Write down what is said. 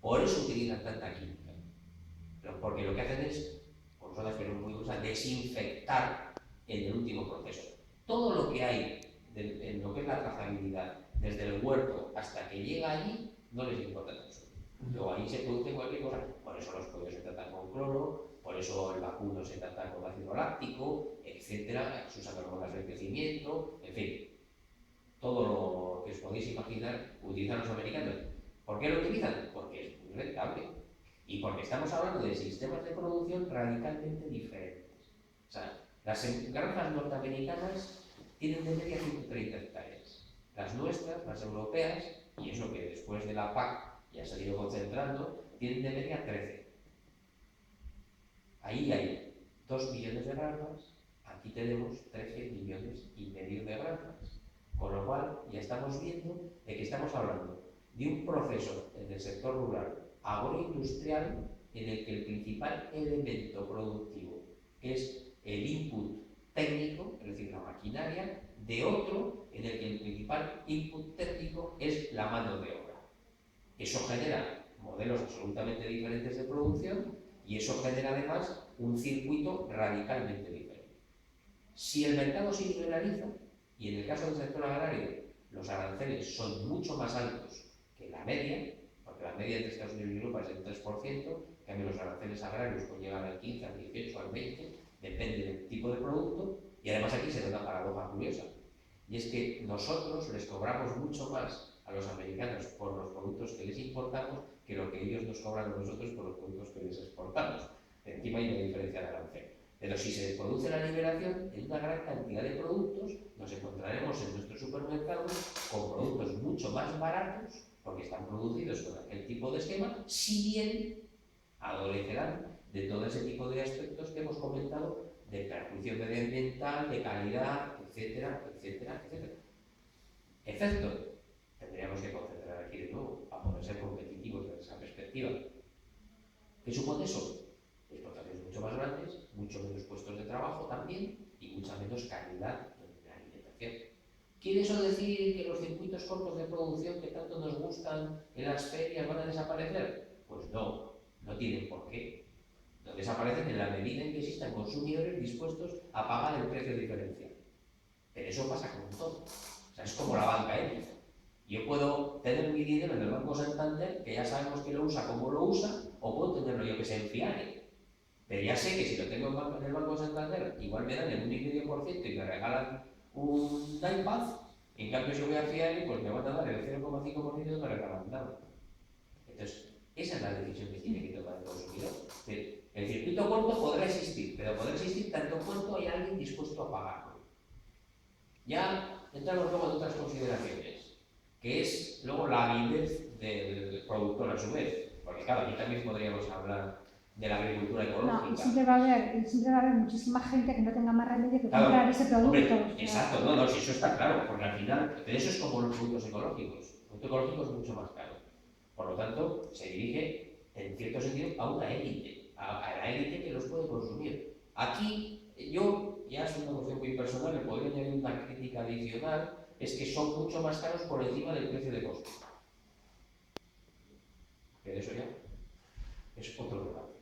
Por eso utilizan tanta química. Porque lo que hacen es, por sodas que no muy usar, desinfectar en el último proceso. Todo lo que hay en lo que es la trazabilidad, desde el huerto hasta que llega allí, no les importa eso. Luego ahí se produce cualquier cosa. Por eso los pollos se tratan con cloro, por eso el vacuno se trata con ácido láctico, etcétera, se usan hormonas de crecimiento, en fin, todo lo que os podéis imaginar utilizan los americanos. ¿Por qué lo utilizan? Porque es muy rentable y porque estamos hablando de sistemas de producción radicalmente diferentes. O sea, las granjas norteamericanas tienen de media 130 hectáreas. Las nuestras, las europeas, y eso que después de la PAC ya se ha ido concentrando, tienen de media 13. Ahí hay 2 millones de granjas, aquí tenemos 13 millones y medio de granjas. Con lo cual, ya estamos viendo de que estamos hablando de un proceso en el sector rural agroindustrial en el que el principal elemento productivo es el input técnico, es decir, la maquinaria, de otro en el que el principal input técnico es la mano de obra. Eso genera modelos absolutamente diferentes de producción y eso genera además un circuito radicalmente diferente. Si el mercado se liberaliza, y en el caso del sector agrario los aranceles son mucho más altos que la media, porque la media entre Estados Unidos y Europa es del 3%, en cambio los aranceles agrarios pueden llegar al 15, al 18, al 20%, depende del tipo de producto, y además aquí se da una paradoja curiosa, y es que nosotros les cobramos mucho más a los americanos por los productos que les importamos que lo que ellos nos cobran a nosotros por los productos que les exportamos. Encima hay una diferencia de arancel. Pero si se produce la liberación en una gran cantidad de productos, nos encontraremos en nuestros supermercados con productos mucho más baratos, porque están producidos con aquel tipo de esquema, si bien adolecerán de todo ese tipo de aspectos que hemos comentado, de perjuicio medioambiental, de calidad, etcétera, etcétera, etcétera. Efecto, tendríamos que concentrar aquí de nuevo para poder ser competitivos desde esa perspectiva. ¿Qué supone eso? Explotaciones mucho más grandes, mucho menos puestos de trabajo también y mucha menos calidad en la alimentación. ¿Quiere eso decir que los circuitos cortos de producción que tanto nos gustan en las ferias van a desaparecer? Pues no, no tienen por qué. No desaparecen en la medida en que existan consumidores dispuestos a pagar el precio diferencial. Pero eso pasa con todo. O sea, es como la banca ética. Yo puedo tener mi dinero en el Banco Santander, que ya sabemos que lo usa, cómo lo usa, o puedo tenerlo yo que sea en Fiare. Pero ya sé que si lo tengo en el Banco Santander, igual me dan el 1,5% y me regalan un iPad. En cambio, si voy a Fiare, pues me van a dar el 0,5% y no me regalan nada. Entonces, esa es la decisión que tiene que tomar el consumidor. El circuito corto podrá existir, pero podrá existir tanto cuanto hay alguien dispuesto a pagarlo. Ya entramos luego en otras consideraciones, que es luego la avidez del productor a su vez, porque claro, aquí también podríamos hablar de la agricultura ecológica. No, y siempre va a haber muchísima gente que no tenga más remedio que comprar ese producto. Hombre, exacto, no, si eso está claro, porque al final, pero eso es como los productos ecológicos. El producto ecológico es mucho más caro. Por lo tanto, se dirige, en cierto sentido, a una élite, a la élite que los puede consumir. Aquí, yo, ya es una cuestión muy personal, le podría añadir una crítica adicional, es que son mucho más caros por encima del precio de coste. Pero eso ya es otro debate.